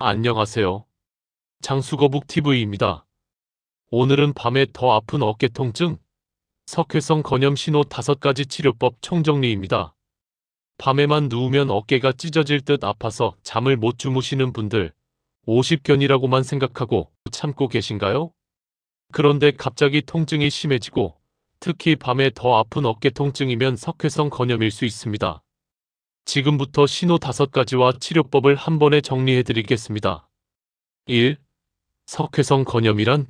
안녕하세요. 장수거북TV입니다. 오늘은 밤에 더 아픈 어깨 통증, 석회성 건염 신호 5가지 치료법 총정리입니다. 밤에만 누우면 어깨가 찢어질 듯 아파서 잠을 못 주무시는 분들, 50견이라고만 생각하고 참고 계신가요? 그런데 갑자기 통증이 심해지고 특히 밤에 더 아픈 어깨 통증이면 석회성 건염일 수 있습니다. 지금부터 신호 5가지와 치료법을 한 번에 정리해 드리겠습니다. 1. 석회성 건염이란?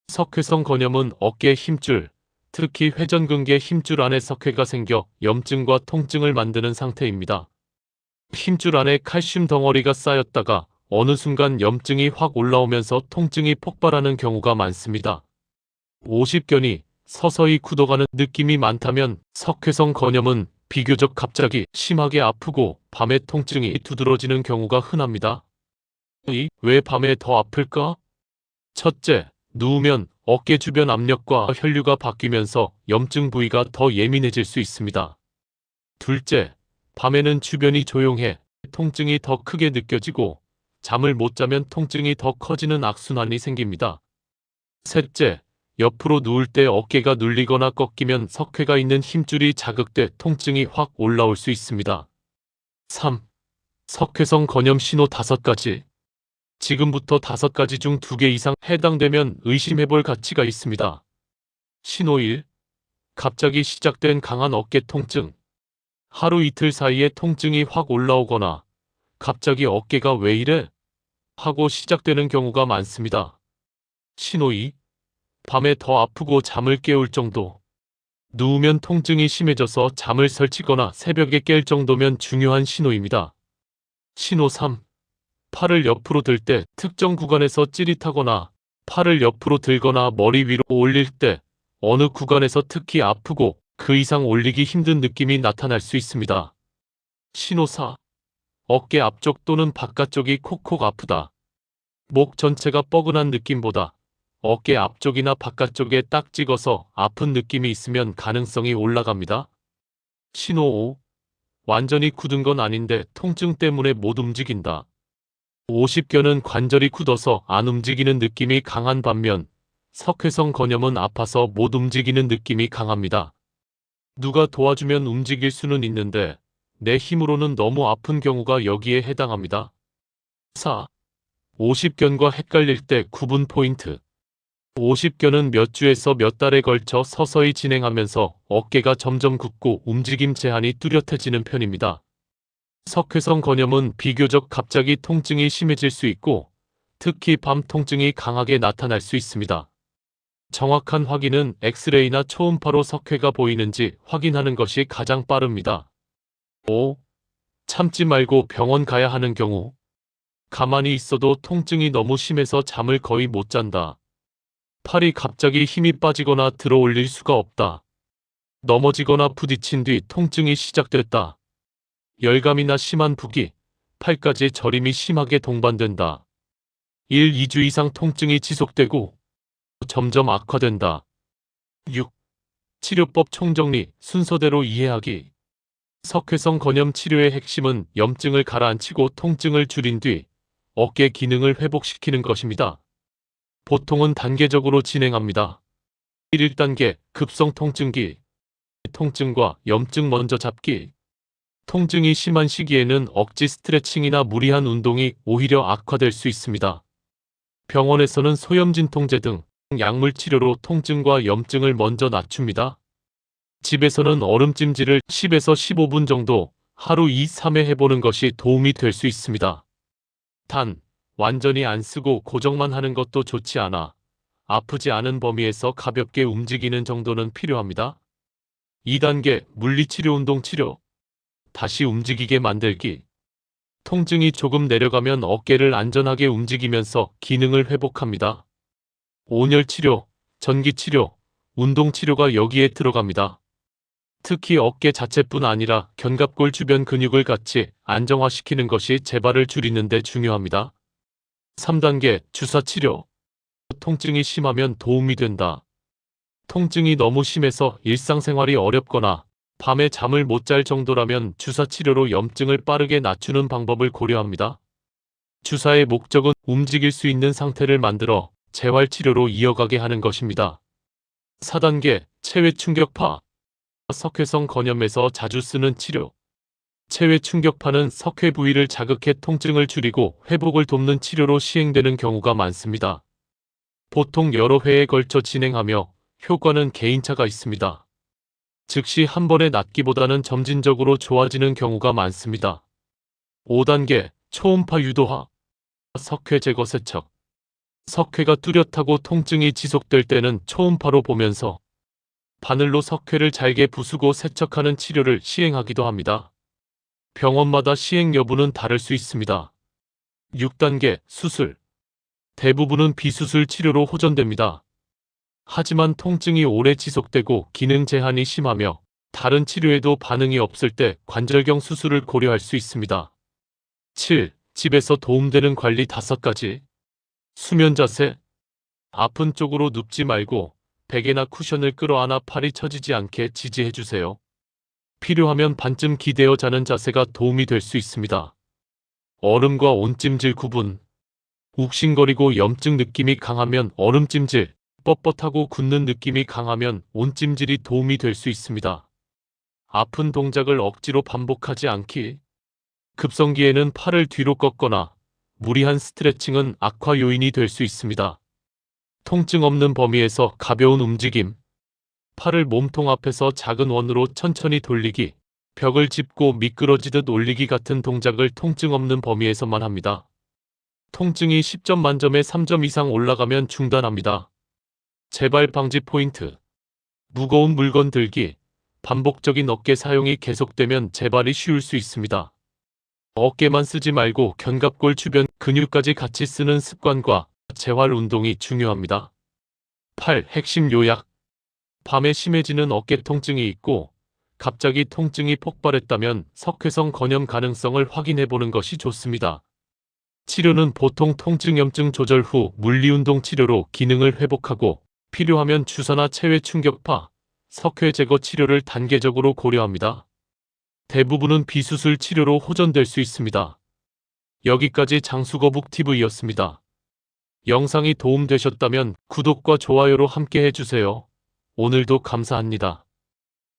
석회성 건염은 어깨 힘줄, 특히 회전근개 힘줄 안에 석회가 생겨 염증과 통증을 만드는 상태입니다. 힘줄 안에 칼슘 덩어리가 쌓였다가 어느 순간 염증이 확 올라오면서 통증이 폭발하는 경우가 많습니다. 50견이 서서히 굳어가는 느낌이 많다면 석회성 건염은 비교적 갑자기 심하게 아프고 밤에 통증이 두드러지는 경우가 흔합니다. 왜 밤에 더 아플까? 첫째, 누우면 어깨 주변 압력과 혈류가 바뀌면서 염증 부위가 더 예민해질 수 있습니다. 둘째, 밤에는 주변이 조용해 통증이 더 크게 느껴지고 잠을 못 자면 통증이 더 커지는 악순환이 생깁니다. 셋째, 옆으로 누울 때 어깨가 눌리거나 꺾이면 석회가 있는 힘줄이 자극돼 통증이 확 올라올 수 있습니다. 3. 석회성 건염 신호 5가지. 지금부터 5가지 중 2개 이상 해당되면 의심해볼 가치가 있습니다. 신호 1. 갑자기 시작된 강한 어깨 통증. 하루 이틀 사이에 통증이 확 올라오거나 갑자기 어깨가 왜 이래? 하고 시작되는 경우가 많습니다. 신호 2. 밤에 더 아프고 잠을 깨울 정도. 누우면 통증이 심해져서 잠을 설치거나 새벽에 깰 정도면 중요한 신호입니다. 신호 3. 팔을 옆으로 들 때 특정 구간에서 찌릿하거나 팔을 옆으로 들거나 머리 위로 올릴 때 어느 구간에서 특히 아프고 그 이상 올리기 힘든 느낌이 나타날 수 있습니다. 신호 4. 어깨 앞쪽 또는 바깥쪽이 콕콕 아프다. 목 전체가 뻐근한 느낌보다 어깨 앞쪽이나 바깥쪽에 딱 찍어서 아픈 느낌이 있으면 가능성이 올라갑니다. 신호 5. 완전히 굳은 건 아닌데 통증 때문에 못 움직인다. 50견은 관절이 굳어서 안 움직이는 느낌이 강한 반면 석회성 건염은 아파서 못 움직이는 느낌이 강합니다. 누가 도와주면 움직일 수는 있는데 내 힘으로는 너무 아픈 경우가 여기에 해당합니다. 4. 50견과 헷갈릴 때 구분 포인트. 50견은 몇 주에서 몇 달에 걸쳐 서서히 진행하면서 어깨가 점점 굳고 움직임 제한이 뚜렷해지는 편입니다. 석회성 건염은 비교적 갑자기 통증이 심해질 수 있고 특히 밤 통증이 강하게 나타날 수 있습니다. 정확한 확인은 엑스레이나 초음파로 석회가 보이는지 확인하는 것이 가장 빠릅니다. 5. 참지 말고 병원 가야 하는 경우. 가만히 있어도 통증이 너무 심해서 잠을 거의 못 잔다. 팔이 갑자기 힘이 빠지거나 들어 올릴 수가 없다. 넘어지거나 부딪힌 뒤 통증이 시작됐다. 열감이나 심한 부기, 팔까지 저림이 심하게 동반된다. 1, 2주 이상 통증이 지속되고 점점 악화된다. 6. 치료법 총정리, 순서대로 이해하기. 석회성 건염 치료의 핵심은 염증을 가라앉히고 통증을 줄인 뒤 어깨 기능을 회복시키는 것입니다. 보통은 단계적으로 진행합니다. 1단계 급성 통증기. 통증과 염증 먼저 잡기. 통증이 심한 시기에는 억지 스트레칭이나 무리한 운동이 오히려 악화될 수 있습니다. 병원에서는 소염진통제 등 약물 치료로 통증과 염증을 먼저 낮춥니다. 집에서는 얼음찜질을 10에서 15분 정도 하루 2, 3회 해보는 것이 도움이 될 수 있습니다. 단, 완전히 안 쓰고 고정만 하는 것도 좋지 않아 아프지 않은 범위에서 가볍게 움직이는 정도는 필요합니다. 2단계 물리치료 운동치료. 다시 움직이게 만들기. 통증이 조금 내려가면 어깨를 안전하게 움직이면서 기능을 회복합니다. 온열치료, 전기치료, 운동치료가 여기에 들어갑니다. 특히 어깨 자체뿐 아니라 견갑골 주변 근육을 같이 안정화시키는 것이 재발을 줄이는 데 중요합니다. 3단계 주사치료. 통증이 심하면 도움이 된다. 통증이 너무 심해서 일상생활이 어렵거나 밤에 잠을 못 잘 정도라면 주사치료로 염증을 빠르게 낮추는 방법을 고려합니다. 주사의 목적은 움직일 수 있는 상태를 만들어 재활치료로 이어가게 하는 것입니다. 4단계 체외 충격파. 석회성 건염에서 자주 쓰는 치료. 체외 충격파는 석회 부위를 자극해 통증을 줄이고 회복을 돕는 치료로 시행되는 경우가 많습니다. 보통 여러 회에 걸쳐 진행하며 효과는 개인차가 있습니다. 즉시 한 번에 낫기보다는 점진적으로 좋아지는 경우가 많습니다. 5단계 초음파 유도화. 석회 제거 세척. 석회가 뚜렷하고 통증이 지속될 때는 초음파로 보면서 바늘로 석회를 잘게 부수고 세척하는 치료를 시행하기도 합니다. 병원마다 시행 여부는 다를 수 있습니다. 6단계 수술. 대부분은 비수술 치료로 호전됩니다. 하지만 통증이 오래 지속되고 기능 제한이 심하며 다른 치료에도 반응이 없을 때 관절경 수술을 고려할 수 있습니다. 7. 집에서 도움되는 관리 5가지. 수면 자세. 아픈 쪽으로 눕지 말고 베개나 쿠션을 끌어안아 팔이 처지지 않게 지지해주세요. 필요하면 반쯤 기대어 자는 자세가 도움이 될 수 있습니다. 얼음과 온찜질 구분. 욱신거리고 염증 느낌이 강하면 얼음찜질, 뻣뻣하고 굳는 느낌이 강하면 온찜질이 도움이 될 수 있습니다. 아픈 동작을 억지로 반복하지 않기. 급성기에는 팔을 뒤로 꺾거나 무리한 스트레칭은 악화 요인이 될 수 있습니다. 통증 없는 범위에서 가벼운 움직임. 팔을 몸통 앞에서 작은 원으로 천천히 돌리기, 벽을 짚고 미끄러지듯 올리기 같은 동작을 통증 없는 범위에서만 합니다. 통증이 10점 만점에 3점 이상 올라가면 중단합니다. 재발 방지 포인트. 무거운 물건 들기, 반복적인 어깨 사용이 계속되면 재발이 쉬울 수 있습니다. 어깨만 쓰지 말고 견갑골 주변 근육까지 같이 쓰는 습관과 재활 운동이 중요합니다. 8. 핵심 요약. 밤에 심해지는 어깨 통증이 있고 갑자기 통증이 폭발했다면 석회성 건염 가능성을 확인해보는 것이 좋습니다. 치료는 보통 통증염증 조절 후 물리운동 치료로 기능을 회복하고 필요하면 주사나 체외 충격파, 석회 제거 치료를 단계적으로 고려합니다. 대부분은 비수술 치료로 호전될 수 있습니다. 여기까지 장수거북 TV였습니다. 영상이 도움되셨다면 구독과 좋아요로 함께 해주세요. 오늘도 감사합니다.